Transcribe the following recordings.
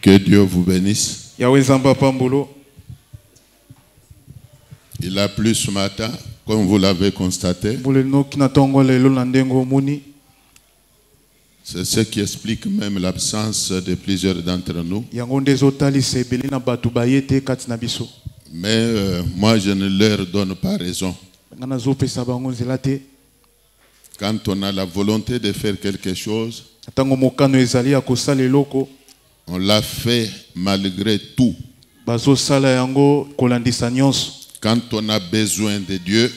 Que Dieu vous bénisse. Yahweh Zamba Pambulo. Il a plu ce matin, comme vous l'avez constaté. C'est ce qui explique même l'absence de plusieurs d'entre nous. Mais moi, je ne leur donne pas raison. Quand on a la volonté de faire quelque chose, on l'a fait malgré tout. Quand on a besoin de Dieu,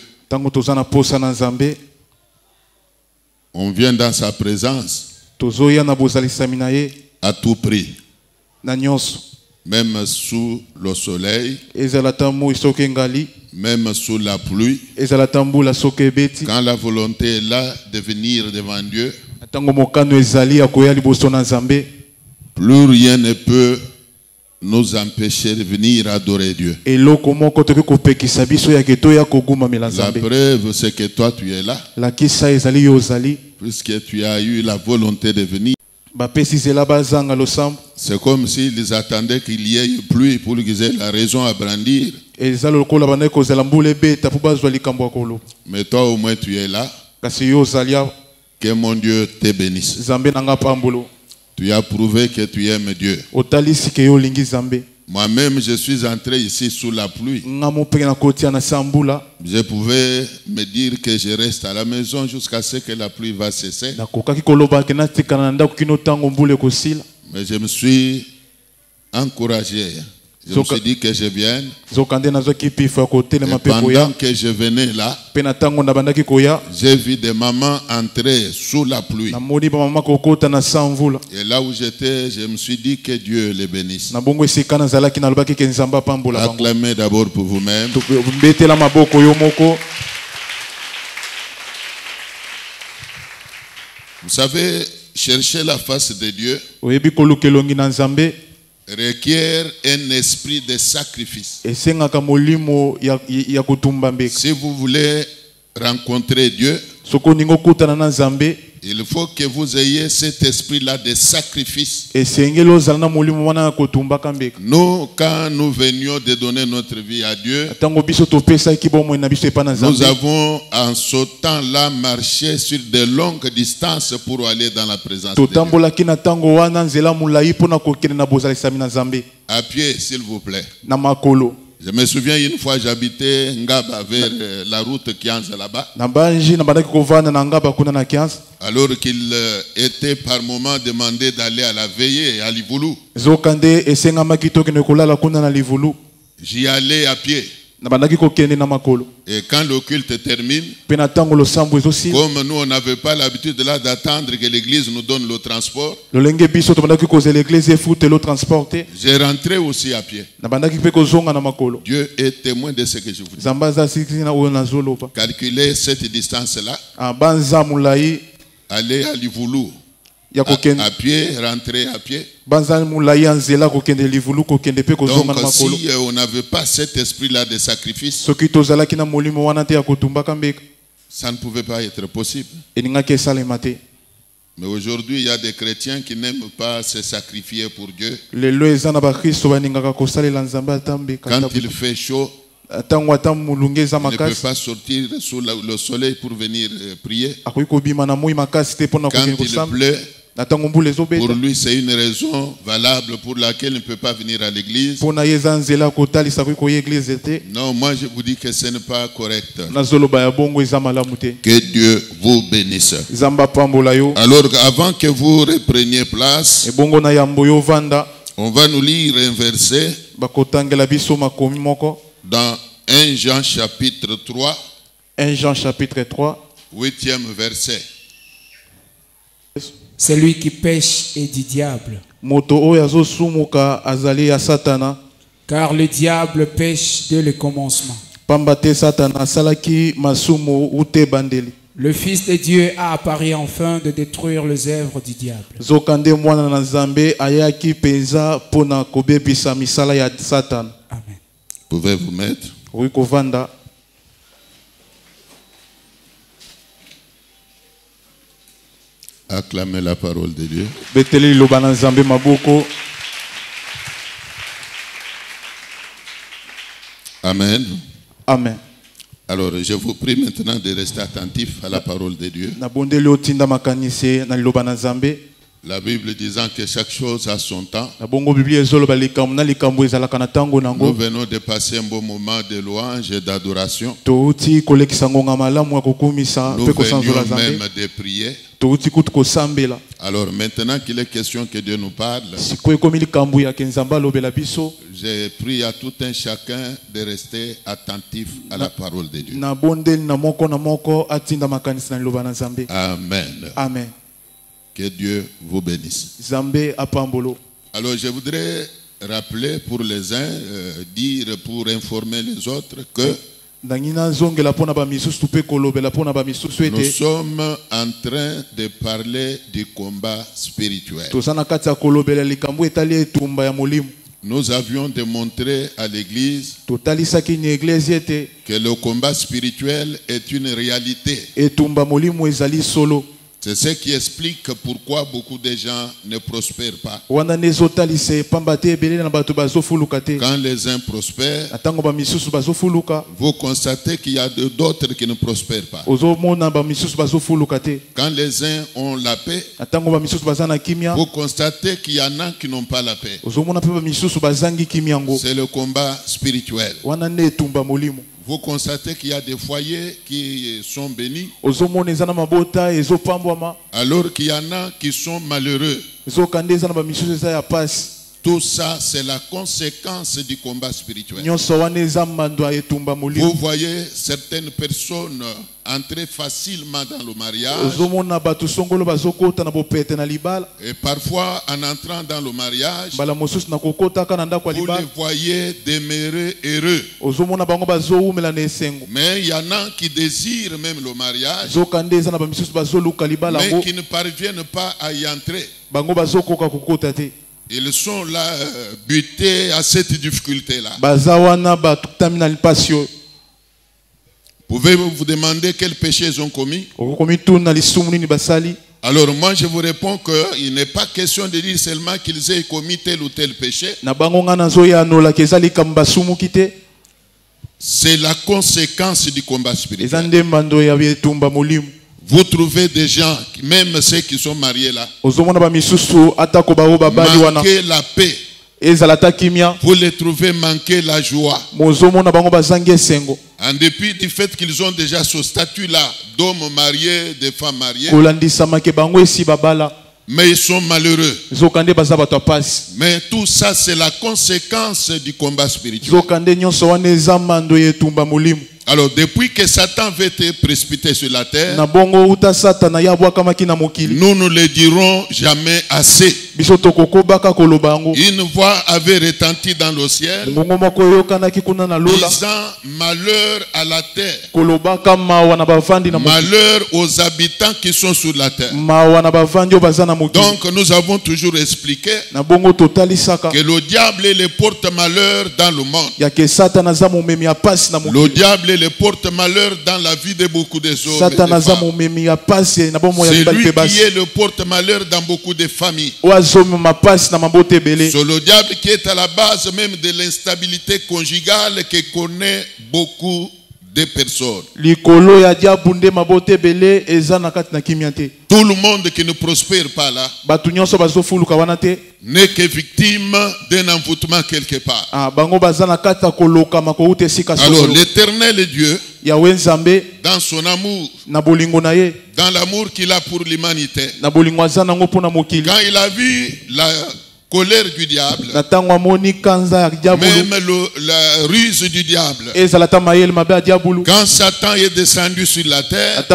on vient dans sa présence à tout prix. Même sous le soleil, même sous la pluie, quand la volonté est là de venir devant Dieu, plus rien ne peut nous empêcher de venir adorer Dieu. La preuve, c'est que toi tu es là, puisque tu as eu la volonté de venir. C'est comme s'ils attendaient qu'il y ait eu pluie pour qu'ils aient la raison à brandir. Mais toi au moins tu es là. Que mon Dieu te bénisse. Tu as prouvé que tu aimes Dieu. Moi-même, je suis entré ici sous la pluie. Je pouvais me dire que je reste à la maison jusqu'à ce que la pluie va cesser. Mais je me suis encouragé. Je me suis dit que je vienne. Et pendant que je venais là, j'ai vu des mamans entrer sous la pluie. Et là où j'étais, je me suis dit que Dieu les bénisse. Acclamez d'abord pour vous-même. Vous savez, chercher la face de Dieu requiert un esprit de sacrifice. Si vous voulez rencontrer Dieu, il faut que vous ayez cet esprit-là de sacrifice. Nous, quand nous venions de donner notre vie à Dieu, nous avons en ce temps-là marché sur de longues distances pour aller dans la présence de Dieu. À pied, s'il vous plaît. Je me souviens une fois, j'habitais Ngaba vers la route Kianza là-bas. Alors qu'il était par moment demandé d'aller à la veillée à Livoulou. J'y allais à pied. Et quand le culte termine, comme nous on n'avait pas l'habitude là d'attendre que l'église nous donne le transport, j'ai rentré aussi à pied. Dieu est témoin de ce que je vous dis. Calculez cette distance là, aller à Livoulou à pied, rentrer à pied. Donc si on n'avait pas cet esprit-là de sacrifice, ça ne pouvait pas être possible. Mais aujourd'hui, il y a des chrétiens qui n'aiment pas se sacrifier pour Dieu. Quand il fait chaud, il ne peut pas sortir sous le soleil pour venir prier. Quand il pleut, pour lui, c'est une raison valable pour laquelle il ne peut pas venir à l'église. Non, moi je vous dis que ce n'est pas correct. Que Dieu vous bénisse. Alors, avant que vous repreniez place, on va nous lire un verset dans 1 Jean chapitre 3. 1 Jean chapitre 3. 8e verset. Celui qui pêche est du diable. Car le diable pêche dès le commencement. Le Fils de Dieu a apparu afin de détruire les œuvres du diable. Amen. Pouvez vous mettre? Acclamez la parole de Dieu. Amen. Amen. Alors, je vous prie maintenant de rester attentif à la parole de Dieu. La Bible disant que chaque chose a son temps. Nous venons de passer un bon moment de louange et d'adoration. Nous venions même de prier. Alors maintenant qu'il est question que Dieu nous parle, j'ai pris à tout un chacun de rester attentif à la parole de Dieu. Amen. Amen. Que Dieu vous bénisse. Alors je voudrais rappeler pour les uns, dire pour informer les autres que nous sommes en train de parler du combat spirituel. Nous avions démontré à l'église que le combat spirituel est une réalité. C'est ce qui explique pourquoi beaucoup de gens ne prospèrent pas. Quand les uns prospèrent, vous constatez qu'il y a d'autres qui ne prospèrent pas. Quand les uns ont la paix, vous constatez qu'il y en a qui n'ont pas la paix. C'est le combat spirituel. Vous constatez qu'il y a des foyers qui sont bénis, alors qu'il y en a qui sont malheureux. Tout ça, c'est la conséquence du combat spirituel. Vous voyez certaines personnes entrer facilement dans le mariage. Et parfois, en entrant dans le mariage, vous les voyez demeurer heureux. Mais il y en a qui désirent même le mariage, mais qui ne parviennent pas à y entrer. Ils sont là butés à cette difficulté-là. Pouvez-vous vous demander quels péchés ils ont commis? Alors moi je vous réponds qu'il n'est pas question de dire seulement qu'ils aient commis tel ou tel péché. C'est la conséquence du combat spirituel. Vous trouvez des gens, même ceux qui sont mariés là, manquer la paix. Vous les trouvez manquer la joie. En dépit du fait qu'ils ont déjà ce statut-là d'hommes mariés, de femmes mariées, mais ils sont malheureux. Mais tout ça, c'est la conséquence du combat spirituel. Alors, depuis que Satan veut être précipité sur la terre, nous ne le dirons jamais assez. Une voix avait retenti dans le ciel, disant malheur à la terre, malheur aux habitants qui sont sur la terre. Donc, nous avons toujours expliqué que le diable les porte malheur dans le monde. Le diable les porte malheur dans la vie de beaucoup de hommes et de femmes. C'est lui qui est le porte malheur dans beaucoup de familles. C'est le diable qui est à la base même de l'instabilité conjugale que connaît beaucoup de personnes. Tout le monde qui ne prospère pas là n'est que victime d'un envoûtement quelque part. Alors l'Éternel Dieu, dans son amour, dans l'amour qu'il a pour l'humanité, quand il a vu la colère du diable, même la ruse du diable, quand Satan est descendu sur la terre,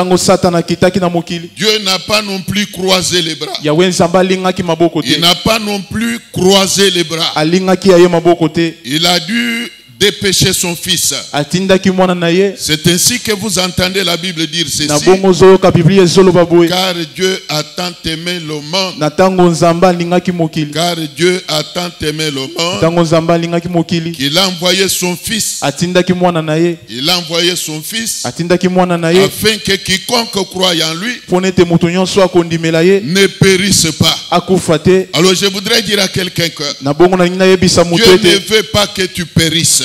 Dieu n'a pas non plus croisé les bras. Il n'a pas non plus croisé les bras. Il a dû dépêcher son fils. C'est ainsi que vous entendez la Bible dire ceci: car Dieu a tant aimé le monde. Car Dieu a tant aimé le monde qu'il a envoyé son fils. Il a envoyé son fils afin que quiconque croit en lui ne périsse pas. Alors je voudrais dire à quelqu'un que Dieu ne veut pas que tu périsses.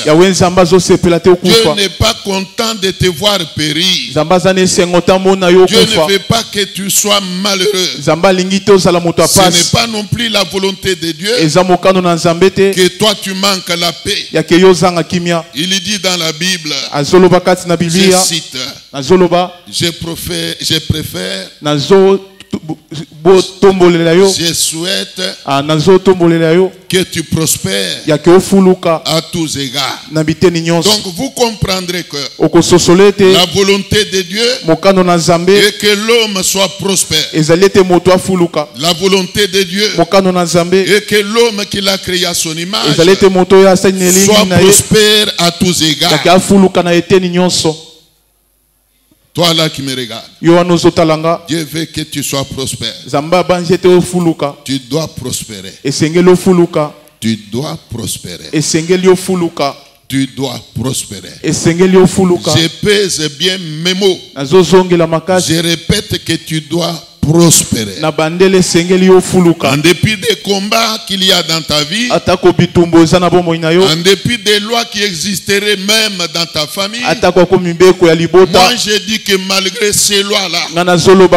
Dieu n'est pas content de te voir périr. Dieu ne veut pas que tu sois malheureux. Ce n'est pas non plus la volonté de Dieu que toi tu manques la paix. Il dit dans la Bible, je cite, je préfère, je souhaite que tu prospères à tous égards. Donc vous comprendrez que la volonté de Dieu est que l'homme soit prospère. La volonté de Dieu est que l'homme qu'il a créé à son image soit prospère à tous égards. Toi là qui me regardes, Dieu veut que tu sois prospère. Tu dois prospérer. Tu dois prospérer. Tu dois prospérer. Je pèse bien mes mots. Je répète que tu dois prospérer. En dépit des combats qu'il y a dans ta vie, en dépit des lois qui existeraient même dans ta famille, moi je dis que malgré ces lois-là, si même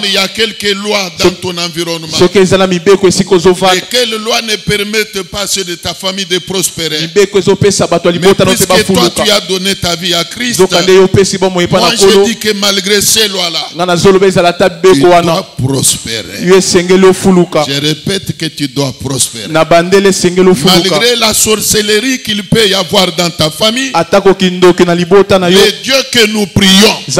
il y a quelques lois dans ton environnement, lesquelles lois ne permettent pas à ceux de ta famille de prospérer, mais puisque toi tu as donné ta vie à Christ, moi je dis que malgré ces lois-là, tu dois prospérer. Je répète que tu dois prospérer. Malgré la sorcellerie qu'il peut y avoir dans ta famille, le Dieu que nous prions, il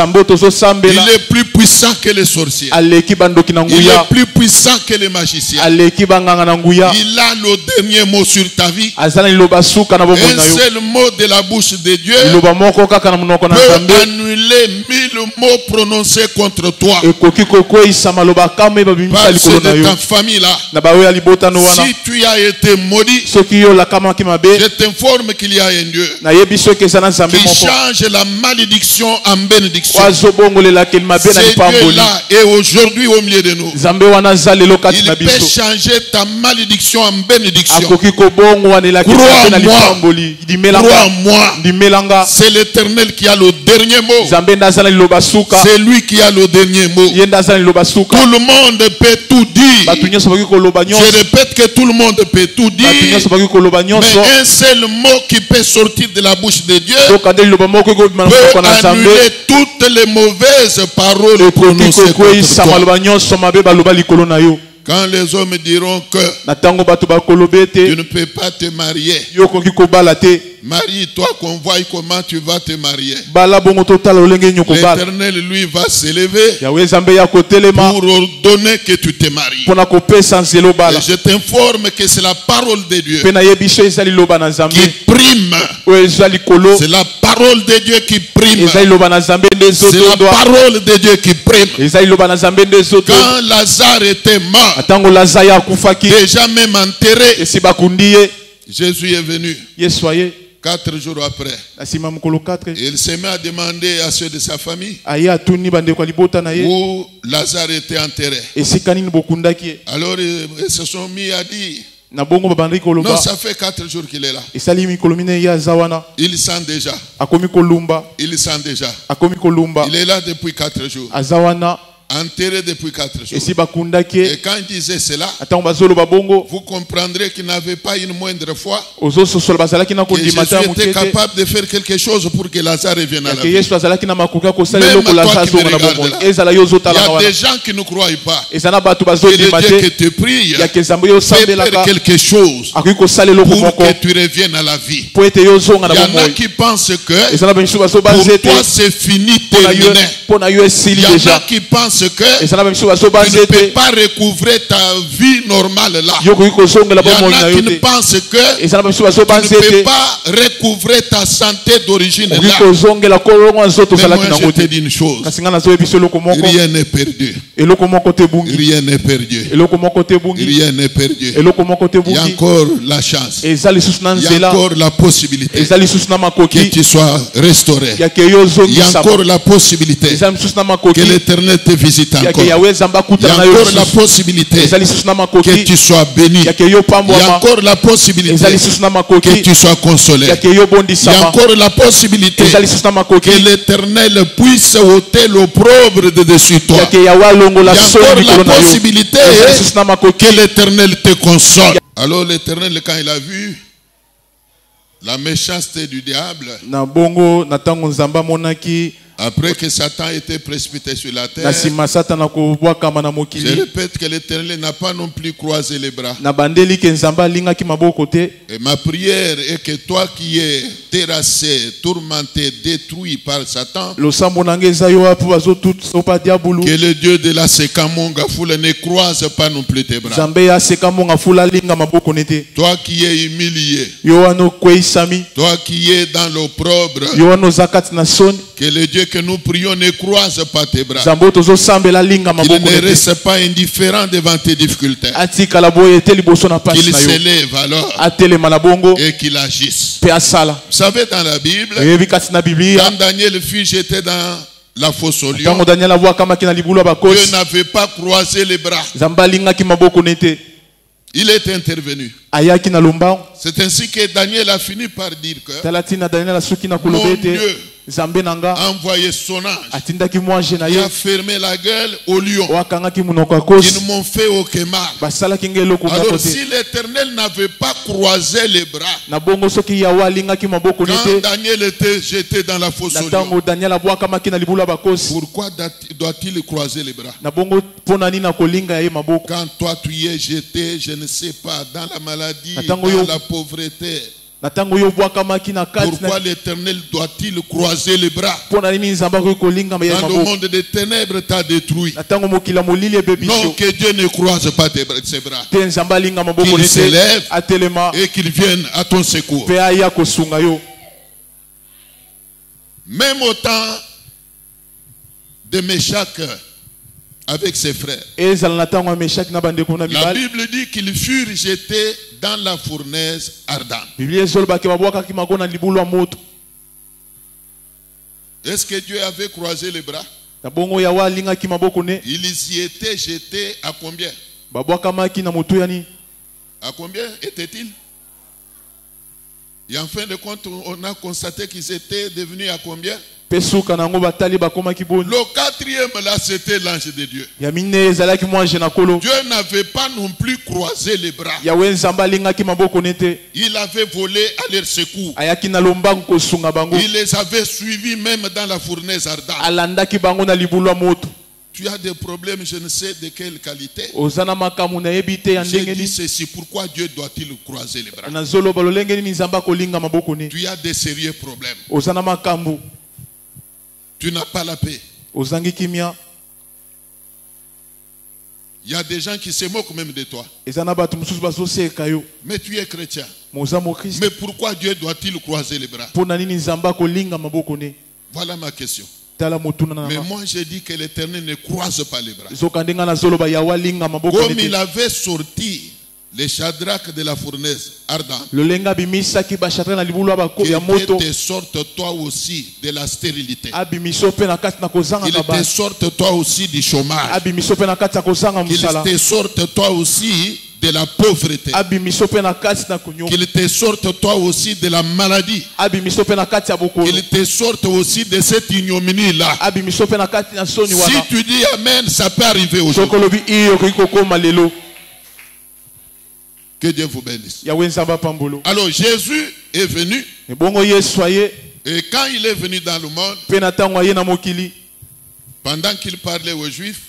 est plus puissant que les sorciers. Il est plus puissant que les magiciens. Il a le dernier mot sur ta vie. Un seul mot de la bouche de Dieu peut annuler 1000 mots prononcés contre toi. Parce que de ta famille là, si tu as été maudit, je t'informe qu'il y a un Dieu qui change la malédiction en bénédiction. Ce Dieu-là est aujourd'hui au milieu de nous. Il peut changer ta malédiction en bénédiction. Crois-moi, c'est l'Éternel qui a le dernier mot. C'est lui qui a le dernier mot. Tout le monde peut tout dire. Je répète que tout le monde peut tout dire. Mais un seul mot qui peut sortir de la bouche de Dieu peut annuler toutes les mauvaises paroles prononcées contre toi. Quand les hommes diront que tu ne peux pas te marier, marie-toi qu'on voie comment tu vas te marier. L'Éternel lui va s'élever pour ordonner que tu te maries. Et je t'informe que c'est la parole de Dieu qui prime. C'est la parole de Dieu qui prime. C'est la parole de Dieu qui prime. Quand Lazare était mort, déjà même enterré, Jésus est venu. 4 jours après, il se met à demander à ceux de sa famille où Lazare était enterré. Alors ils se sont mis à dire, non, ça fait 4 jours qu'il est là. Il sent déjà. Il sent déjà. Il est là depuis 4 jours. Enterré depuis 4 jours. Et quand il disait cela, vous comprendrez qu'il n'avait pas une moindre foi que Jésus était capable de faire quelque chose pour que Lazare revienne à la vie. Même toi qui me regardes là, il y a des gens qui ne croient pas que le Dieu que tu pries peut faire quelque chose pour que tu reviennes à la vie. Il y en a qui pensent que pour toi c'est fini, terminé. Il y en a qui pensent que tu ne peux pas recouvrer ta vie normale là. Il y en a qui ne pensent que tu ne peux pas recouvrer ta santé d'origine là. Mais moi je te dis une chose, rien n'est perdu. Rien n'est perdu. Rien n'est perdu. Il y a encore la chance. Il y a encore la possibilité que tu sois restauré. Il y a encore la possibilité que l'Éternel te visite. visiter encore. Il y a encore la possibilité que tu sois béni. Il y a encore la possibilité que tu sois consolé. Il y a encore la possibilité que l'Éternel puisse ôter l'opprobre de dessus toi. Il y a encore la possibilité que l'Éternel te console. Alors l'Éternel, quand il a vu la méchanceté du diable, après que Satan était précipité sur la terre, je répète que l'Éternel n'a pas non plus croisé les bras. Et ma prière est que toi qui es terrassé, tourmenté, détruit par Satan, que le Dieu de la Sekamonga Foule ne croise pas non plus tes bras. Toi qui es humilié, toi qui es dans l'opprobre, que le Dieu que nous prions ne croise pas tes bras. Qu'il ne reste pas indifférent devant tes difficultés. Qu'il s'élève alors et qu'il agisse. Vous savez, dans la Bible, quand Daniel fut jeté dans la fosse au lion, Dieu n'avait pas croisé les bras. Il est intervenu. C'est ainsi que Daniel a fini par dire que mon Dieu a envoyé son ange. Il a fermé la gueule au lion. Ils ne m'ont fait aucun mal. Alors si l'Éternel n'avait pas croisé les bras, quand Daniel était jeté dans la fosse au lion, pourquoi doit-il croiser les bras? Quand toi tu es jeté, je ne sais pas, dans la maladie, dans la pauvreté, pourquoi l'Éternel doit-il croiser les bras? Quand le monde des ténèbres t'a détruit, non, que Dieu ne croise pas ses bras, qu'il s'élève et qu'il vienne à ton secours. Même au temps de Méchak avec ses frères, la Bible dit qu'ils furent jetés dans la fournaise ardente. Est-ce que Dieu avait croisé les bras? Ils y étaient jetés à combien? À combien était-il? Et en fin de compte, on a constaté qu'ils étaient devenus à combien? Le quatrième là, c'était l'ange de Dieu. Dieu n'avait pas non plus croisé les bras. Il avait volé à leur secours. Il les avait suivis même dans la fournaise ardente. Tu as des problèmes, je ne sais de quelle qualité. J'ai dit ceci, pourquoi Dieu doit-il croiser les bras? Tu as des sérieux problèmes. Tu n'as pas la paix. Il y a des gens qui se moquent même de toi. Mais tu es chrétien. Mais pourquoi Dieu doit-il croiser les bras? Voilà ma question. Mais moi je dis que l'Éternel ne croise pas les bras. Comme il avait sorti les Shadrach de la fournaise ardente, qu'il te sorte toi aussi de la stérilité, qu'il te sorte toi aussi du chômage, qu'il te sorte toi aussi de la pauvreté, qu'il te sorte toi aussi de la maladie, qu'il te sorte aussi de cette ignominie là. Si tu dis Amen, ça peut arriver aujourd'hui. Que Dieu vous bénisse. Alors Jésus est venu. Et quand il est venu dans le monde, pendant qu'il parlait aux Juifs,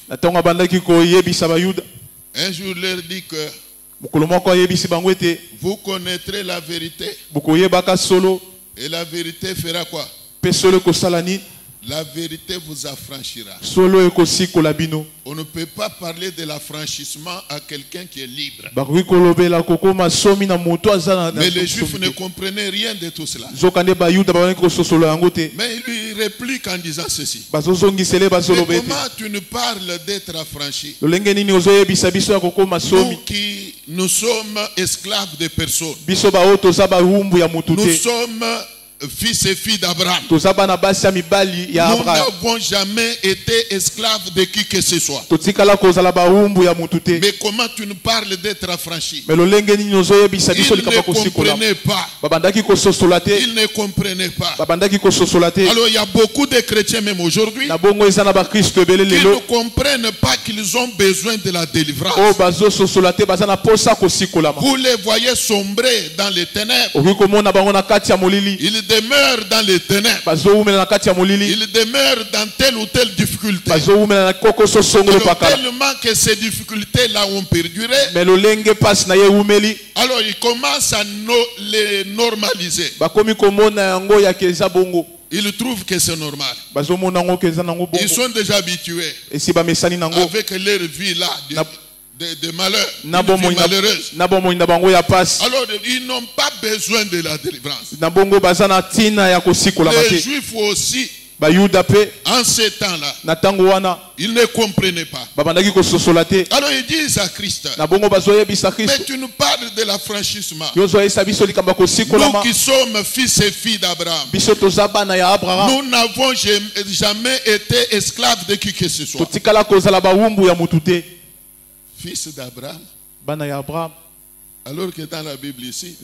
un jour il leur dit que vous connaîtrez la vérité. Et la vérité fera quoi? La vérité vous affranchira. On ne peut pas parler de l'affranchissement à quelqu'un qui est libre. Mais les Juifs ne comprenaient rien de tout cela. Mais il lui réplique en disant ceci. Mais comment tu nous parles d'être affranchi? Nous qui nous sommes esclaves de personnes. Nous sommes fils et filles d'Abraham. Nous n'avons jamais été esclaves de qui que ce soit. Mais comment tu nous parles d'être affranchi? Ils ne comprenaient pas. Ils ne comprenaient pas. Alors il y a beaucoup de chrétiens même aujourd'hui qui ne comprennent pas qu'ils ont besoin de la délivrance. Vous les voyez sombrer dans les ténèbres. Ils demeurent dans les ténèbres. Ils demeurent dans telle ou telle difficulté. Alors, tellement que ces difficultés-là ont perduré. Alors ils commencent à les normaliser. Ils trouvent que c'est normal. Ils sont déjà habitués avec leur vie là de malheur, malheureuse. Alors ils n'ont pas besoin de la délivrance. Les Juifs aussi, en ces temps-là, ils ne comprenaient pas. Alors ils disent à Christ, mais tu nous parles de l'affranchissement. Nous qui sommes fils et filles d'Abraham, nous n'avons jamais été esclaves de qui que ce soit. Fils d'Abraham. Alors que dans la Bible ici,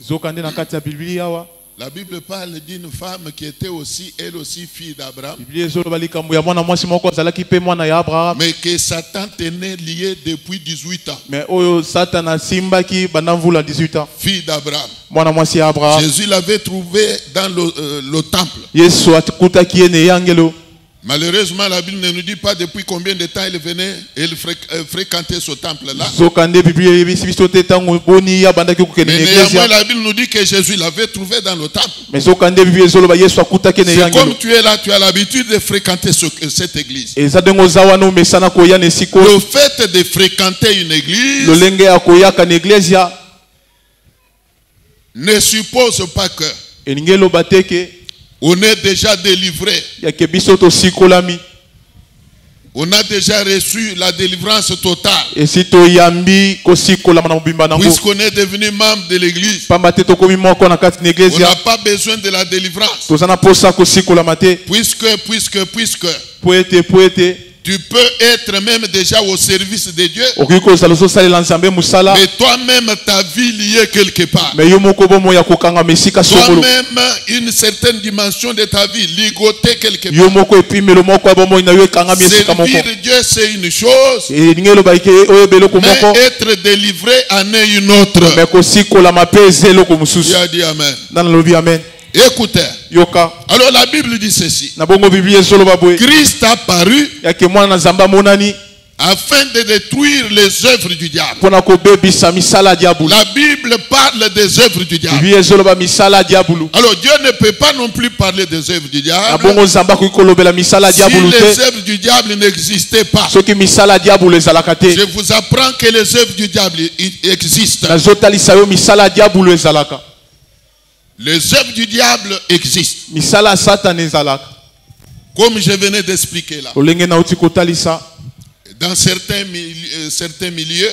la Bible parle d'une femme qui était aussi, elle aussi, fille d'Abraham. Mais que Satan tenait lié depuis 18 ans. Fille d'Abraham. Jésus l'avait trouvé dans le temple. Malheureusement, la Bible ne nous dit pas depuis combien de temps il venait et il fréquentait ce temple-là. Mais néanmoins, la Bible nous dit que Jésus l'avait trouvé dans le temple. C'est comme tu es là, tu as l'habitude de fréquenter cette église. Le fait de fréquenter une église ne suppose pas que on est déjà délivré. On a déjà reçu la délivrance totale. Puisqu'on est devenu membre de l'église, on n'a pas besoin de la délivrance. Puisque tu peux être même déjà au service de Dieu. Mais toi-même, ta vie liée quelque part. Toi-même, une certaine dimension de ta vie ligotée quelque part. Servir Dieu, c'est une chose. Mais être délivré en est une autre. Il a dit Amen. Écoutez. Alors la Bible dit ceci. Christ a paru afin de détruire les œuvres du diable. La Bible parle des œuvres du diable. Alors Dieu ne peut pas non plus parler des œuvres du diable si les œuvres du diable n'existaient pas. Je vous apprends que les œuvres du diable existent. Les œuvres du diable existent. Comme je venais d'expliquer là. Dans certains milieux,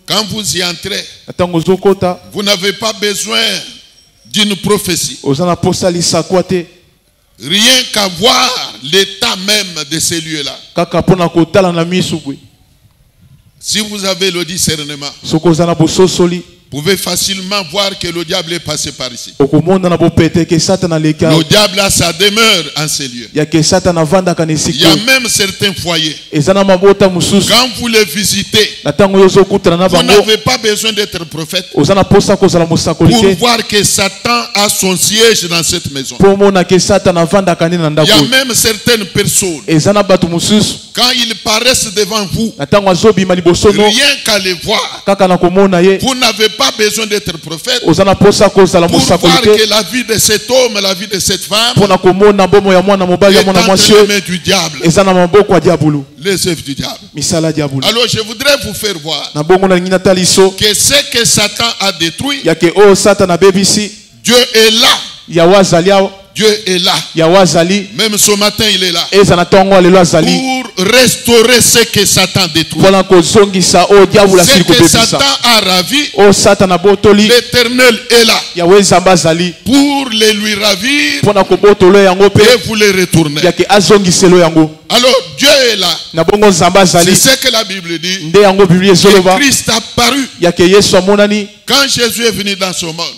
quand vous y entrez, vous n'avez pas besoin d'une prophétie. Rien qu'à voir l'état même de ces lieux-là. Si vous avez le discernement, vous pouvez facilement voir que le diable est passé par ici. Le diable a sa demeure en ces lieux. Il y a même certains foyers. Quand vous les visitez, vous n'avez pas besoin d'être prophète pour voir que Satan a son siège dans cette maison. Il y a même certaines personnes, quand ils paraissent devant vous, rien qu'à les voir, vous n'avez pas besoin d'être prophète pour voir que la vie de cet homme, la vie de cette femme est entre les mains du diable. Les œuvres du diable. Alors je voudrais vous faire voir que ce que Satan a détruit, Dieu est là. Dieu est là. Même ce matin, il est là. Pour restaurer ce que Satan détruit. Ce que Satan a ravi, l'Éternel est là. Pour les lui ravir et vous les retourner. Alors Dieu est là. C'est ce que la Bible dit. Que Christ a paru. Quand Jésus est venu dans ce monde,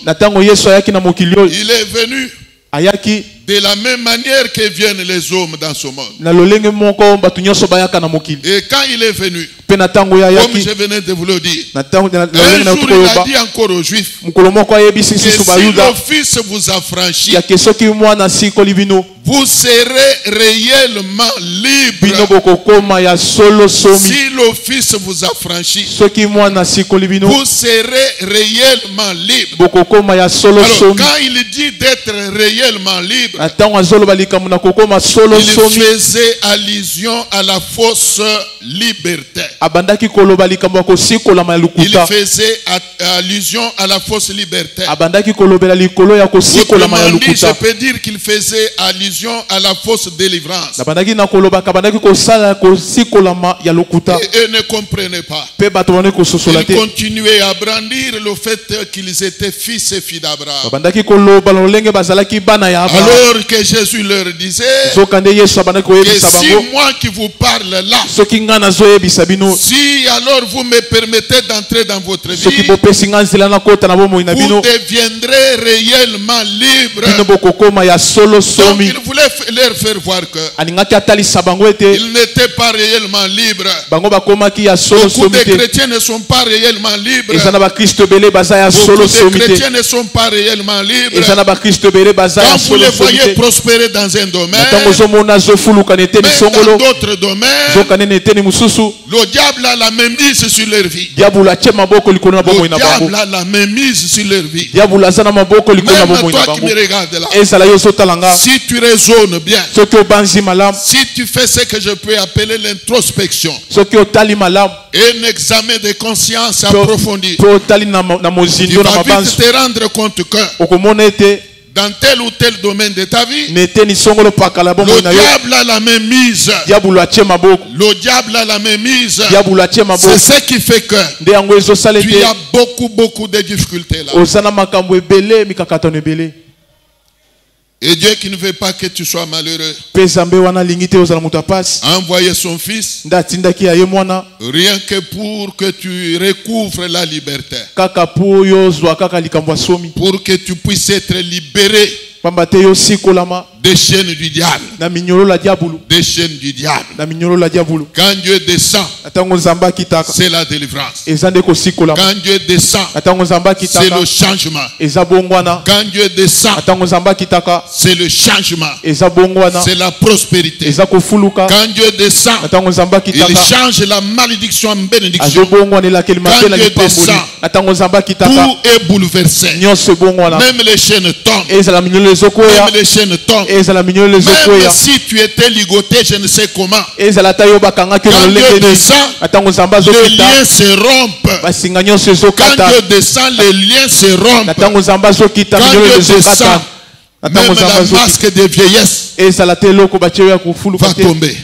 il est venu de la même manière que viennent les hommes dans ce monde. Et quand il est venu, comme je venais de vous le dire, un jour il a dit encore aux Juifs que si le Fils vous affranchit, vous serez réellement libre. Si le Fils vous affranchit, vous serez réellement libre. Alors quand il dit d'être réellement libre, il faisait allusion à la fausse liberté. Il faisait allusion à la fausse liberté. Autrement dit, je peux dire qu'il faisait allusion à la fausse délivrance. Et eux ne comprenaient pas. Ils continuaient à brandir le fait qu'ils étaient fils et filles d'Abraham. Alors que Jésus leur disait que si moi qui vous parle là, si alors vous me permettez d'entrer dans votre vie, vous deviendrez réellement libre. Donc il voulait leur faire voir qu'ils n'étaient pas réellement libres. Beaucoup de chrétiens ne sont pas réellement libres. Beaucoup de chrétiens ne sont pas réellement libres. Quand vous les voyez prospérer dans un domaine, mais dans d'autres domaines, le diable a la même mise sur leur vie. Le diable a la même mise sur leur vie. Même toi qui me regardes là, si tu raisonnes bien, si tu fais ce que je peux appeler l'introspection, un examen de conscience approfondi, tu vas vite te rendre compte que dans tel ou tel domaine de ta vie, le diable a la même mise. Le diable a la même mise. C'est ce qui fait que tu as beaucoup de difficultés là. Et Dieu qui ne veut pas que tu sois malheureux a envoyé son Fils rien que pour que tu recouvres la liberté, pour que tu puisses être libéré des chaînes du diable. Des chaînes du diable. Quand Dieu descend, c'est la délivrance. Quand Dieu descend, c'est le changement. Quand Dieu descend, c'est le changement. C'est la prospérité. Quand Dieu descend, il change la malédiction en bénédiction. Quand Dieu descend, tout est bouleversé. Même les chaînes tombent. Même les chaînes tombent. Même si tu étais ligoté, je ne sais comment, quand Dieu descend, les liens se rompent. Quand Dieu descend, les liens se rompent. Quand Dieu descend, même la masque de vieillesse va tomber.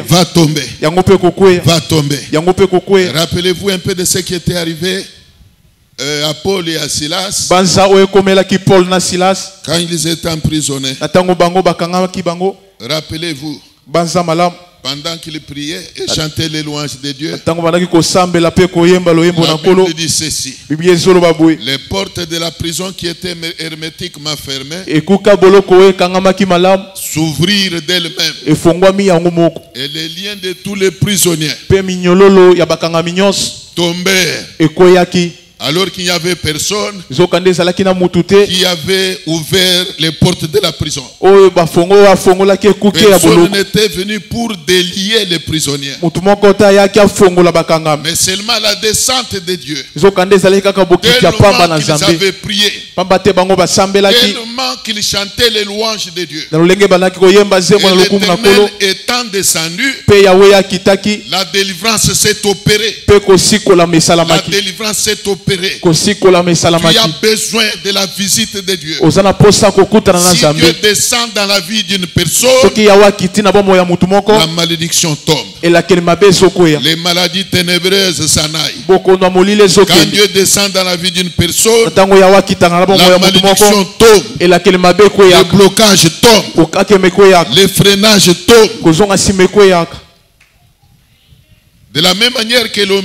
Va tomber. Va tomber. Rappelez-vous un peu de ce qui était arrivé à Paul et à Silas quand ils étaient emprisonnés. Rappelez-vous, pendant qu'ils priaient et chantaient les louanges de Dieu, la Bible dit ceci: les portes de la prison qui étaient hermétiquement fermées s'ouvrirent d'elles-mêmes, et les liens de tous les prisonniers tombèrent. Alors qu'il n'y avait personne qui avait ouvert les portes de la prison. Personne n'était venu pour délier les prisonniers. Mais seulement la descente de Dieu. Tellement qu'ils avaient prié, tellement qu'ils chantaient les louanges de Dieu. Et l'Éternel étant descendu, la délivrance s'est opérée. La délivrance s'est opérée. bien-aimé, tu as besoin de la visite de Dieu. Si Dieu descend dans la vie d'une personne, la malédiction tombe. Les maladies ténébreuses s'en aillent. Quand Dieu descend dans la vie d'une personne, la malédiction tombe. Le blocage tombe. Les freinages tombent. De la même manière que le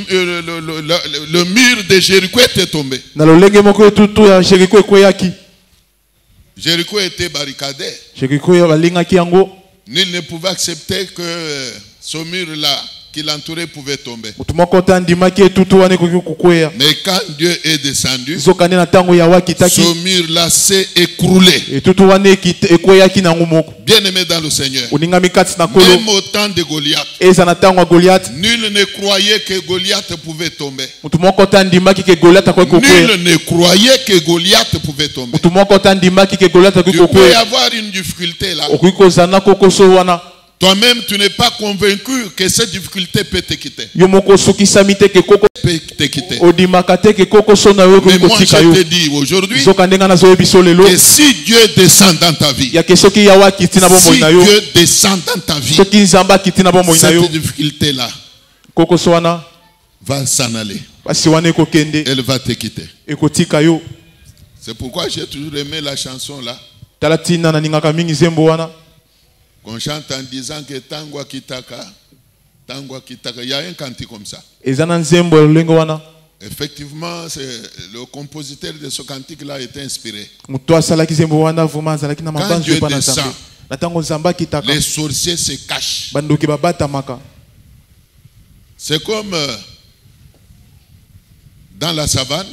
mur de Jéricho était tombé. Jéricho était barricadé. Nul ne pouvait accepter que ce mur-là qui l'entourait pouvait tomber. Mais quand Dieu est descendu, ce mur-là s'est écroulé. Bien aimé dans le Seigneur, même au temps de Goliath, nul ne croyait que Goliath pouvait tomber. Nul ne croyait que Goliath pouvait tomber. Tu peux y avoir une difficulté là. Toi-même, tu n'es pas convaincu que cette difficulté peut te quitter. Mais moi, je te dis aujourd'hui que si Dieu descend dans ta vie, si Dieu descend dans ta vie, cette difficulté-là va s'en aller. Elle va te quitter. C'est pourquoi j'ai toujours aimé la chanson là. Qu'on chante en disant que Tangwa Kitaka, il y a un cantique comme ça. Effectivement, le compositeur de ce cantique-là était inspiré. Quand Dieu descend, les sorciers se cachent. C'est comme dans la savane,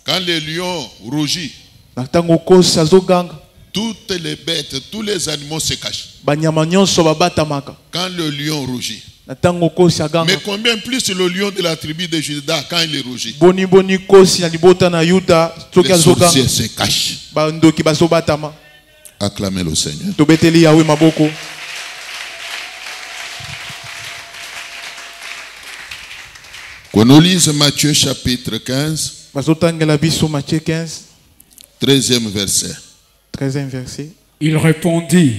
quand les lions rougissent, toutes les bêtes, tous les animaux se cachent. Quand le lion rougit. Mais combien plus le lion de la tribu de Juda quand il rougit? Les sorciers se cachent. Acclamez le Seigneur. Qu'on nous lise Matthieu chapitre 15, 13e verset. 13e verset. Il répondit: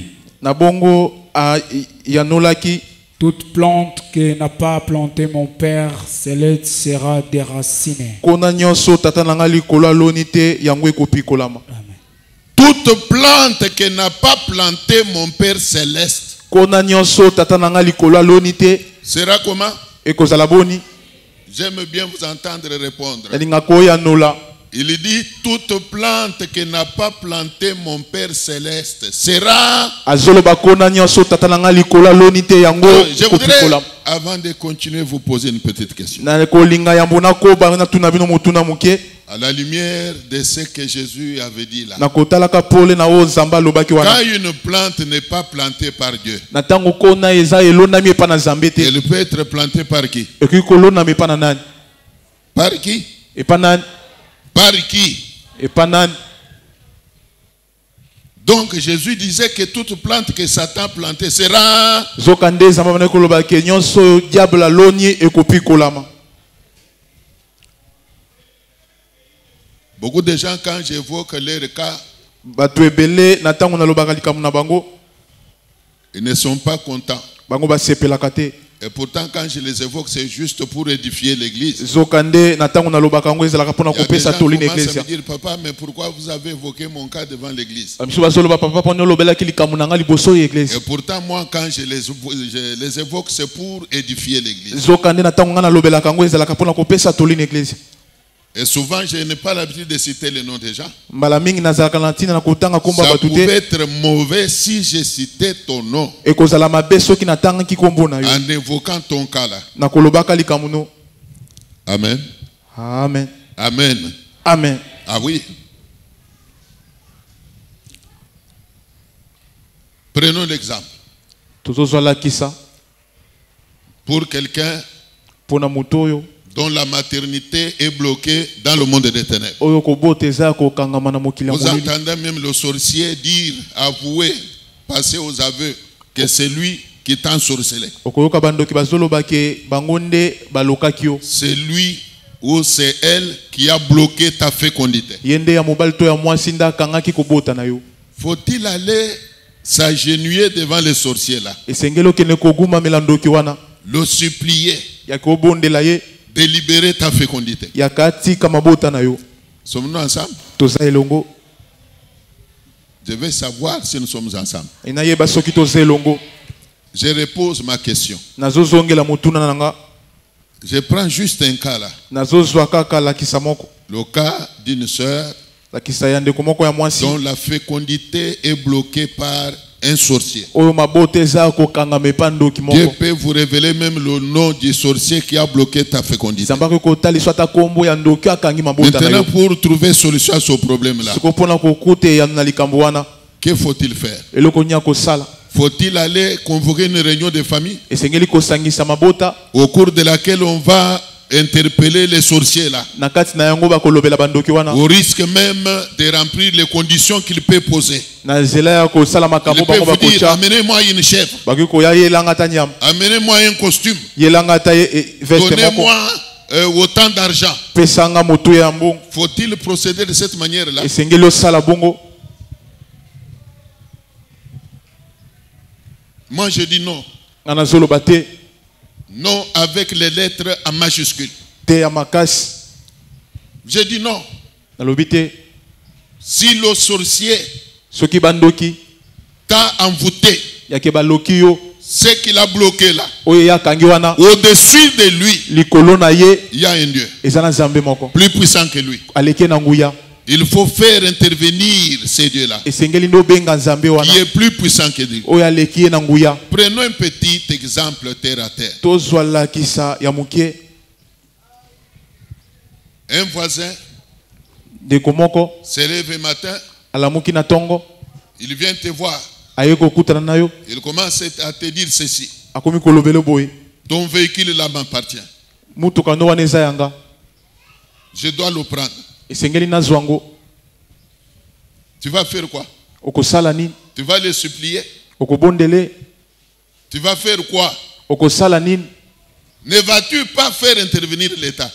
toute plante que n'a pas planté mon Père céleste sera déracinée. Amen. Toute plante que n'a pas planté mon Père céleste sera comment? J'aime bien vous entendre répondre. Il dit toute plante que n'a pas planté mon Père céleste sera. Je voudrais, avant de continuer, vous poser une petite question. À la lumière de ce que Jésus avait dit là. Quand une plante n'est pas plantée par Dieu, elle peut être plantée par qui? Par qui? Par qui? Donc Jésus disait que toute plante que Satan plantait sera. Beaucoup de gens, quand j'évoque leur cas, ils ne sont pas contents. Et pourtant, quand je les évoque, c'est juste pour édifier l'église. Il y a des gens qui commencent à me dire: papa, mais pourquoi vous avez évoqué mon cas devant l'église? Et pourtant, moi, quand je les évoque, c'est pour édifier l'église. Et souvent, je n'ai pas l'habitude de citer le nom des gens. Ça pouvait être mauvais si je citais ton nom en évoquant ton cas là. Amen. Amen. Amen. Amen. Ah oui. Prenons l'exemple. Pour quelqu'un dont la maternité est bloquée dans le monde des ténèbres. Vous entendez même le sorcier dire, avouer, passer aux aveux, que c'est lui qui t'a ensorcelé. C'est lui ou c'est elle qui a bloqué ta fécondité. Faut-il aller s'agenouiller devant les sorciers là? Le supplier de libérer ta fécondité. Sommes-nous ensemble? Je vais savoir si nous sommes ensemble. Je repose ma question. Je prends juste un cas là. Le cas d'une sœur dont la fécondité est bloquée par un sorcier. Dieu peut vous révéler même le nom du sorcier qui a bloqué ta fécondité. Maintenant, pour trouver solution à ce problème-là, que faut-il faire? Faut-il aller convoquer une réunion de famille au cours de laquelle on va interpeller les sorciers là, au risque même de remplir les conditions qu'il peut poser? Il peut vous dire, amenez-moi une chèvre, amenez-moi un costume, donnez-moi autant d'argent. Faut-il procéder de cette manière-là? Moi je dis non. Non avec les lettres en majuscule. Je dis non. Si le sorcier t'a envoûté, ce qu'il a bloqué là, au-dessus de lui, il y a un Dieu plus puissant que lui. Il faut faire intervenir ces dieux-là, qui est plus puissant que lui. Prenons un petit exemple terre à terre. Un voisin se lève le matin, il vient te voir, il commence à te dire ceci: ton véhicule là m'appartient, je dois le prendre. Tu vas faire quoi? Tu vas les supplier? Tu vas faire quoi? Ne vas-tu pas faire intervenir l'État?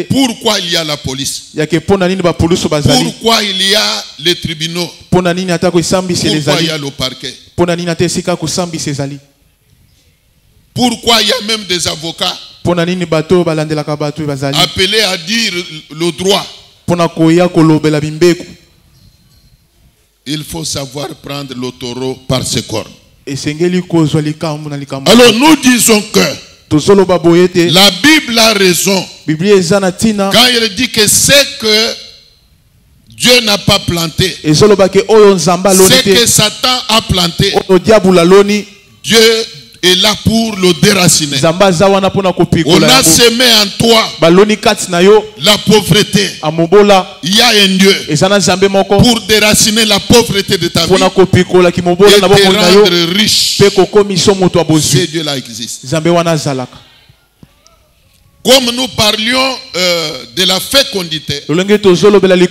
Pourquoi il y a la police? Pourquoi il y a les tribunaux? Pourquoi il y a le parquet? Pourquoi il y a même des avocats appelés à dire le droit? Il faut savoir prendre le taureau par ses cornes. Alors nous disons que la Bible a raison quand elle dit que c'est que Dieu n'a pas planté, c'est que Satan a planté. Dieu est là pour le déraciner. On a semé en toi la pauvreté. Il y a un Dieu pour déraciner la pauvreté de ta vie et te rendre riche. Ce Dieu-là existe. Comme nous parlions de la fécondité, bien-aimé,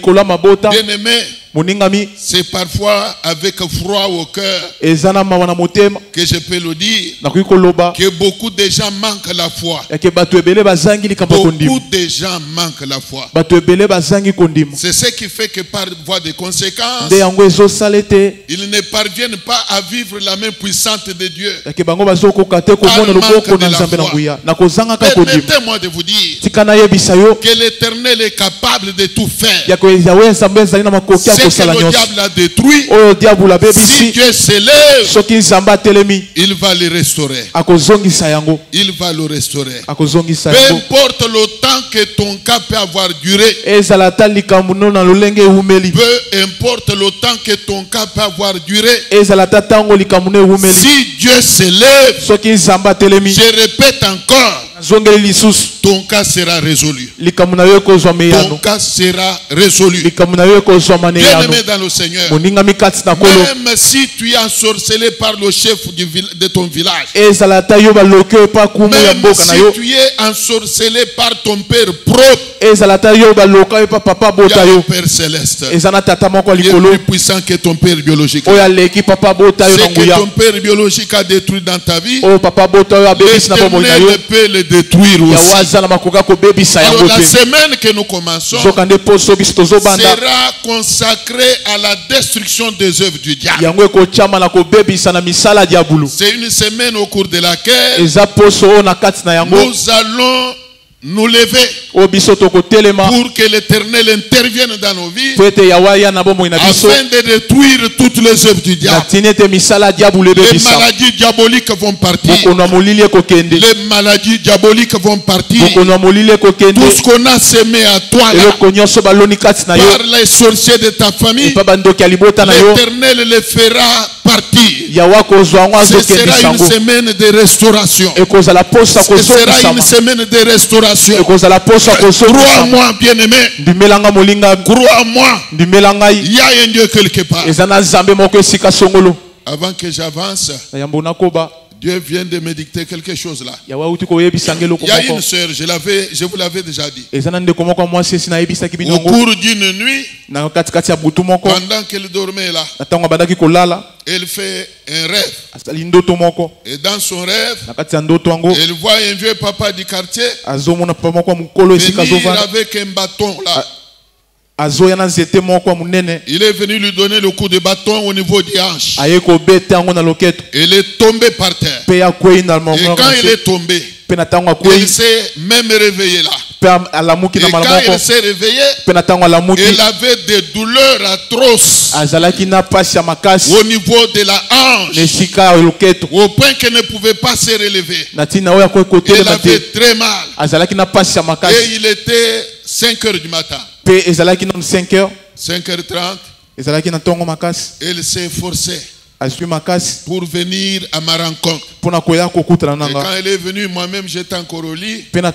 c'est parfois avec froid au cœur que je peux le dire, que beaucoup de gens manquent la foi. Beaucoup de gens manquent la foi. C'est ce qui fait que par voie de conséquence, ils ne parviennent pas à vivre la main puissante de Dieu. Permettez-moi de vous dire que l'Éternel est capable de tout faire. Ce que le diable a détruit, si Dieu se lève, il va le restaurer. Il va le restaurer. Peu importe le temps que ton cas peut avoir duré, peu importe le temps que ton cas peut avoir duré, si Dieu se lève, je répète encore, ton cas sera résolu. Ton cas sera résolu. Bien-aimé dans le Seigneur, même si tu es ensorcelé par le chef de ton village, même si tu es ensorcelé par ton père propre, il y a un Père céleste. Il est plus puissant que ton père biologique. Ce que ton père biologique a détruit dans ta vie, l'Éternel peut le détruire aussi. Alors la semaine que nous commençons sera consacrée à la destruction des œuvres du diable. C'est une semaine au cours de laquelle nous allons nous lever pour que l'Éternel intervienne dans nos vies afin de détruire toutes les œuvres du diable. Les maladies diaboliques vont partir. Les maladies diaboliques vont partir. Tout ce qu'on a semé à toi là, par les sorciers de ta famille, l'Éternel le fera partir. Ce sera une semaine de restauration. Ce sera une semaine de restauration. Crois-moi, bien-aimé. Crois-moi. Il y a un Dieu quelque part. Avant que j'avance, Dieu vient de me dicter quelque chose là. Il y a une sœur, je vous l'avais déjà dit. Au cours d'une nuit, pendant qu'elle dormait là, elle fait un rêve. Et dans son rêve, elle voit un vieux papa du quartier venir avec un bâton là. Il est venu lui donner le coup de bâton au niveau des hanches. Elle est tombée par terre. Et quand elle est tombée, elle s'est même réveillée là. Et quand elle s'est réveillée, elle avait des douleurs atroces au niveau de la hanche, au point qu'elle ne pouvait pas se relever. Elle avait très mal. Et il était 5 heures du matin. 5h30, elle s'est forcée pour venir à ma rencontre. Et quand elle est venue, moi-même j'étais encore au lit. Elle va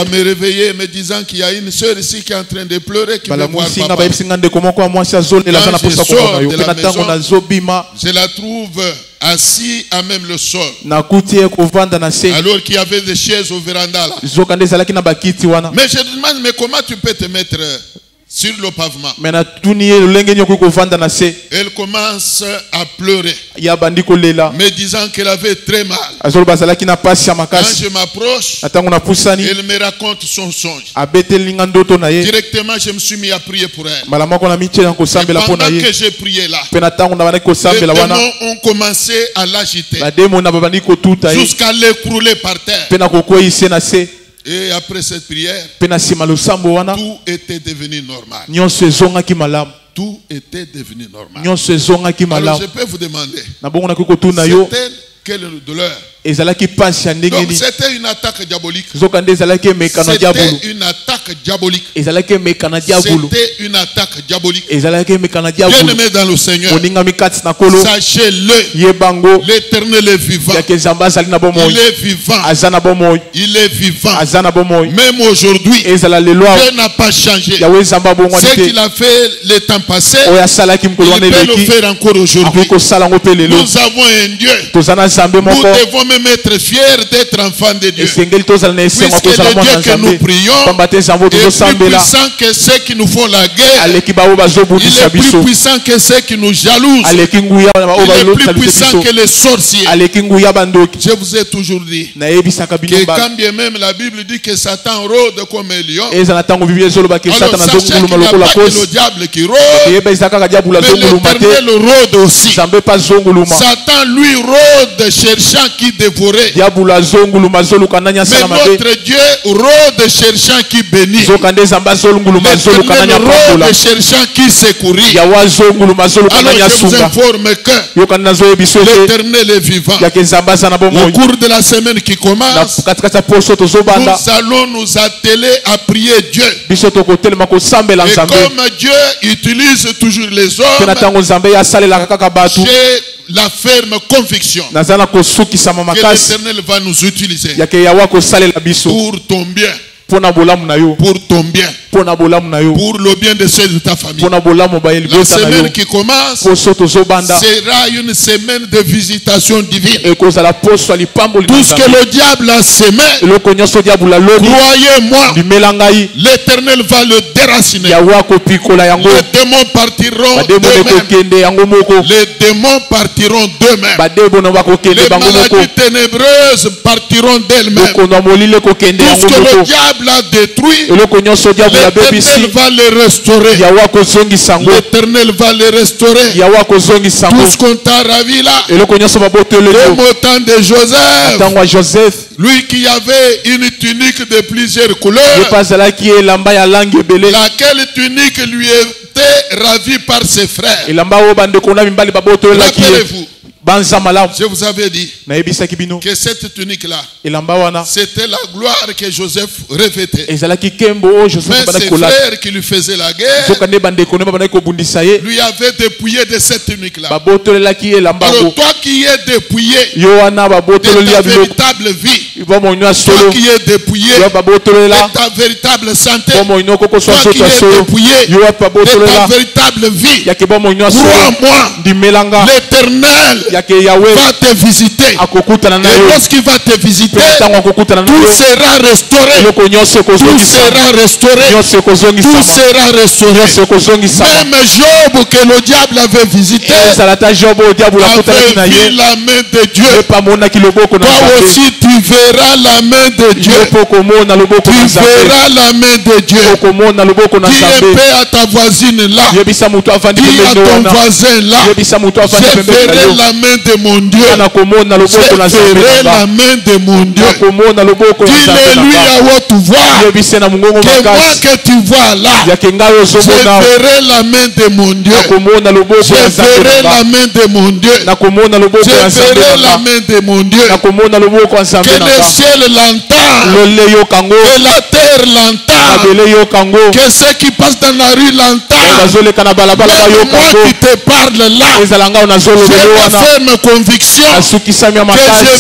me réveiller me disant qu'il y a une soeur ici qui est en train de pleurer, qui veut voir papa. Quand je sors de la maison, je la trouve assis à même le sol. Alors qu'il y avait des chaises au véranda là. Mais je demande, mais comment tu peux te mettre sur le pavement? Elle commence à pleurer, me disant qu'elle avait très mal. Quand je m'approche, elle me raconte son songe. Directement, je me suis mis à prier pour elle. Et pendant que j'ai prié là, les démons ont commencé à l'agiter jusqu'à l'écrouler par terre. Et après cette prière, tout était devenu normal. Tout était devenu normal. Alors je peux vous demander, c'était quelle douleur? Donc c'était une attaque diabolique. C'était une attaque diabolique. C'était une attaque diabolique. Bien-aimé dans le Seigneur, sachez-le, l'Éternel est vivant. Il est vivant. Il est vivant. Même aujourd'hui, Dieu n'a pas changé. Ce qu'il a fait le temps passé, il peut le faire encore aujourd'hui. Nous avons un Dieu. Nous devons même être fiers d'être enfants de Dieu. Puisque le Dieu que nous prions est plus puissant que ceux qui nous font la guerre. Il est plus puissant que ceux qui nous jalousent. Il est plus puissant que les sorciers. Je vous ai toujours dit que quand bien même la Bible dit que Satan rôde comme un lion, alors sachez qu'il n'y a pas que le diable qui rôde, mais l'Éternel rôde aussi. Satan lui rôde cherchant qui dévorait. Mais notre Dieu rôde cherchant qui bénit. L'Éternel rôde cherchant qui secourit. Alors je vous informe que l'Éternel est vivant. Au cours de la semaine qui commence, nous allons nous atteler à prier Dieu. Et comme Dieu utilise toujours les hommes, j'ai la ferme conviction que l'Éternel va nous utiliser pour ton bien. Pour ton bien. Pour le bien de ceux de ta famille. La semaine qui commence sera une semaine de visitation divine. Tout ce que le diable a semé, croyez-moi, l'Éternel va le déraciner. Les démons partiront d'eux-mêmes. Les démons partiront d'eux-mêmes. Les maladies ténébreuses partiront d'elles-mêmes. Tout ce que le diable a détruit, l'Éternel va les restaurer. L'Éternel va les restaurer. Tout ce qu'on t'a ravi là, comme au temps de Joseph, lui qui avait une tunique de plusieurs couleurs, laquelle tunique lui était ravie par ses frères. Rappelez-vous, je vous avais dit que cette tunique-là, c'était la gloire que Joseph revêtait. Mais ses frères qui lui faisaient la guerre lui avaient dépouillé de cette tunique-là. Alors toi qui es dépouillé de ta véritable vie, toi qui es dépouillé de ta véritable santé, toi qui es dépouillé de ta véritable vie, crois-moi, l'Éternel va te visiter. Et lorsqu'il va te visiter, tout sera restauré. Tout sera restauré. Tout sera restauré. Même Job que le diable avait visité avait vu la main de Dieu. Toi aussi tu verras la main de Dieu. Tu verras la main de Dieu. Dis un peu à ta voisine là. Dis à ton voisin là. Je verrai la main de mon Dieu. Je verrai la main de mon Dieu. Dis-le lui à haute voix. Que moi que tu vois là, je verrai la main de mon Dieu. Je verrai la main de mon Dieu. Je verrai la main de mon Dieu. Que le ciel l'entend. Que la terre l'entend. Que ceux qui passent dans la rue l'entendent. Même moi qui te parle là, j'ai la ferme conviction que je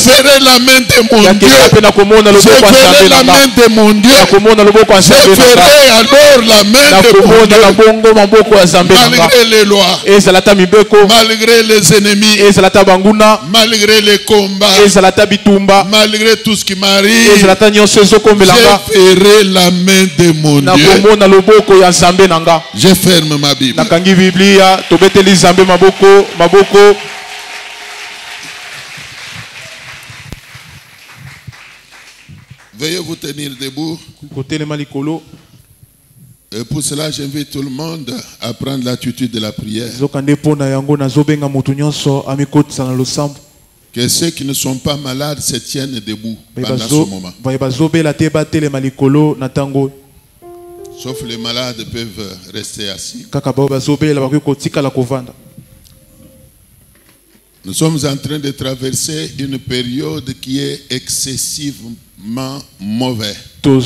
verrai la main de mon Dieu. Je verrai la main de mon Dieu. Je verrai alors la main de mon Dieu. Malgré les lois, malgré les ennemis, malgré les combats, malgré tout ce qui m'arrive, je verrai la main de mon Dieu. Je ferme ma Bible. Veuillez vous tenir debout. Et pour cela, j'invite tout le monde à prendre l'attitude de la prière. Que ceux qui ne sont pas malades se tiennent debout pendant ce moment. Sauf les malades peuvent rester assis. Nous sommes en train de traverser une période qui est excessivement mauvais. Tout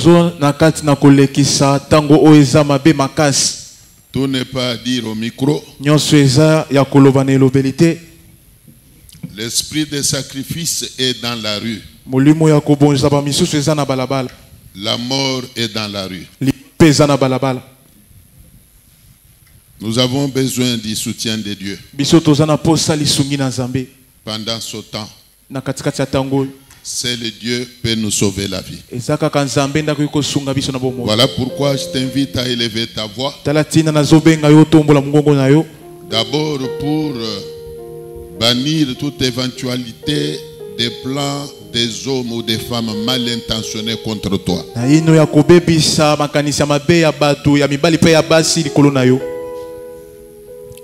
n'est pas à dire au micro. L'esprit de sacrifice est dans la rue. La mort est dans la rue. Nous avons besoin du soutien de Dieu. Pendant ce temps, seul Dieu peut nous sauver la vie. Voilà pourquoi je t'invite à élever ta voix. D'abord pour bannir toute éventualité des plans des hommes ou des femmes mal intentionnés contre toi.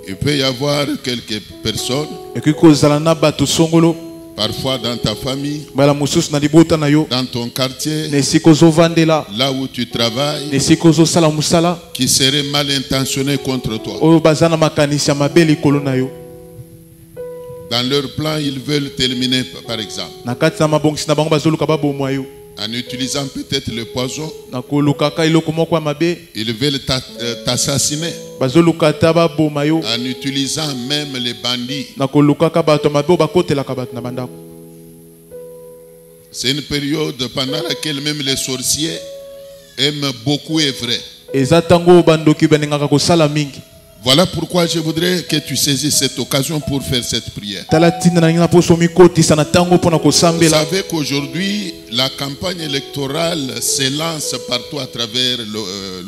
Il peut y avoir quelques personnes, parfois dans ta famille, dans ton quartier, là où tu travailles, qui seraient mal intentionnés contre toi. Dans leur plan, ils veulent t'éliminer, par exemple, en utilisant peut-être le poison. Ils veulent t'assassiner. en utilisant même les bandits. C'est une période pendant laquelle même les sorciers aiment beaucoup œuvrer. Voilà pourquoi je voudrais que tu saisisses cette occasion pour faire cette prière. Vous savez qu'aujourd'hui, la campagne électorale s'élance partout à travers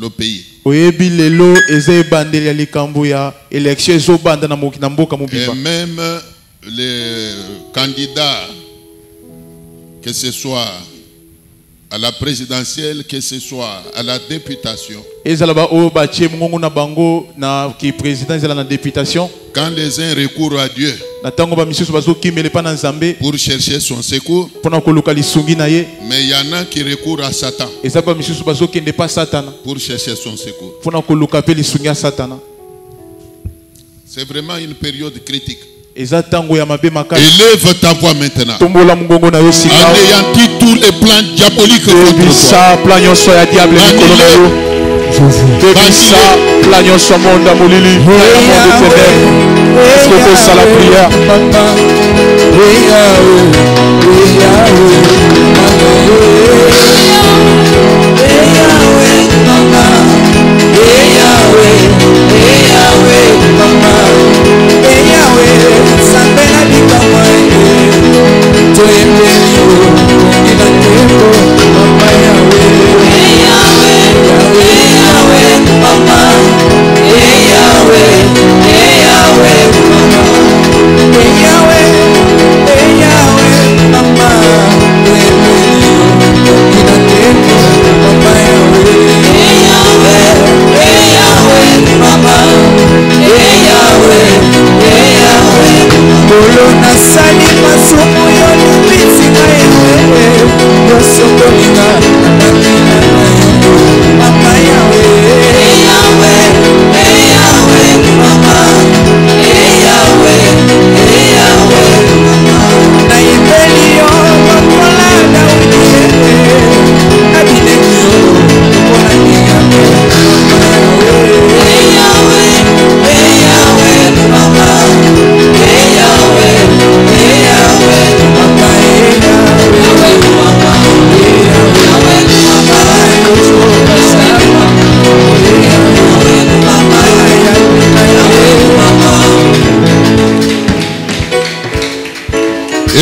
le pays. Et même les candidats, que ce soit à la présidentielle, que ce soit à la députation, quand les uns recourent à Dieu pour chercher son secours, mais il y en a qui recourent à Satan pour chercher son secours. C'est vraiment une période critique. Élève ta voix maintenant. Anéantis tous les plans diaboliques contre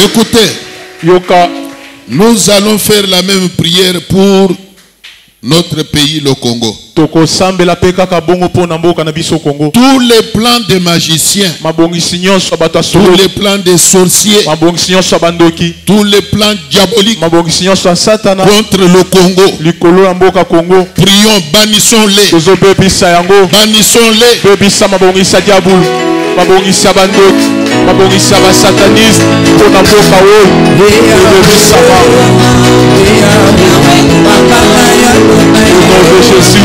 Écoutez, nous allons faire la même prière pour notre pays, le Congo. Tous les plans des magiciens, tous les plans des sorciers, tous les plans diaboliques contre le Congo, prions, bannissons-les, bannissons-les. Mabongisa bandoki, mabongisa ba sataniste, pona mboka oyo, ebebisama. Au nom de Jésus.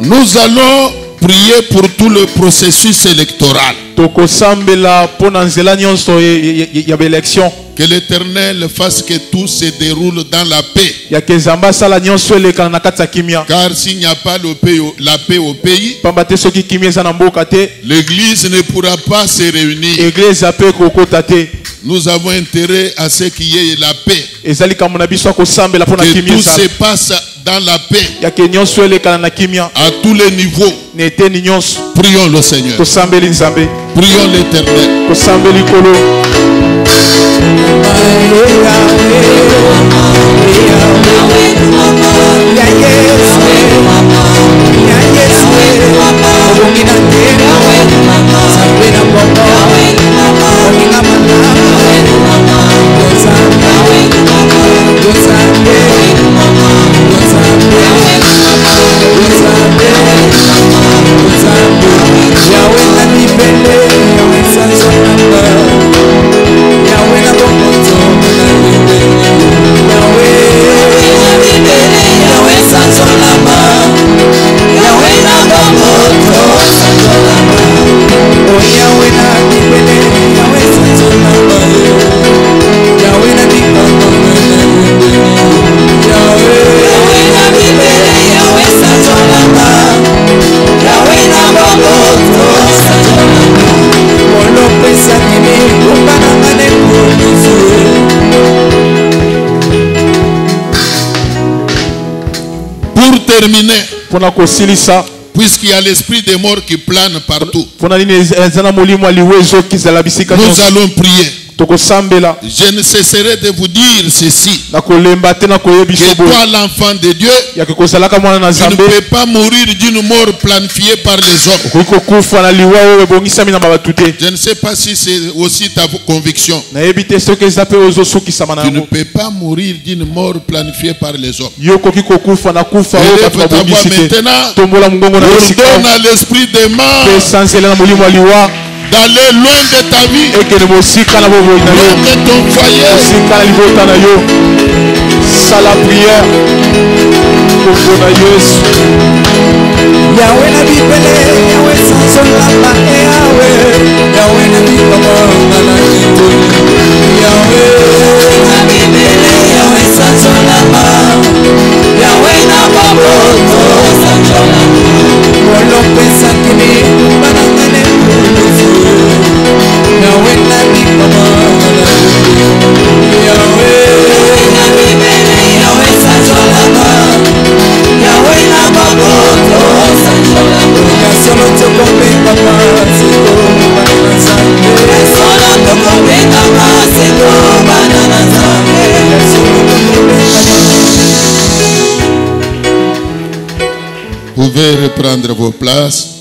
Nous allons prier pour tout le processus électoral. Que l'Éternel fasse que tout se déroule dans la paix. Car s'il n'y a pas la paix au pays, l'Église ne pourra pas se réunir. Nous avons intérêt à ce qu'il y ait la paix. Que tout se passe dans la paix. À tous les niveaux. Prions le Seigneur. Prions l'Éternel. Terminé. Puisqu'il y a l'esprit des morts qui plane partout, nous allons prier. Je ne cesserai de vous dire ceci, que toi l'enfant de Dieu, tu ne peux pas mourir d'une mort planifiée par les hommes. Je ne sais pas si c'est aussi ta conviction. Tu ne peux pas mourir d'une mort planifiée par les hommes. Élève ta voix maintenant, ordonne à l'esprit des morts d'aller loin de ta vie, loin de ton foyer. C'est la prière. Yahweh na bibele, Yahweh sansola ma Yahweh, Yahweh na bibaba na kitoni, Yahweh na bibele, Yahweh sansola ma, Yahweh na babo sansola ma, wolo pesa kini banangane kunufu, Yahweh na bibaba na kitoni, Yahweh na bibele, Yahweh sansola ma, Yahweh na babo solo toko papa siko banana zambe solo toko papa siko banana zambe Pouvez reprendre vos places.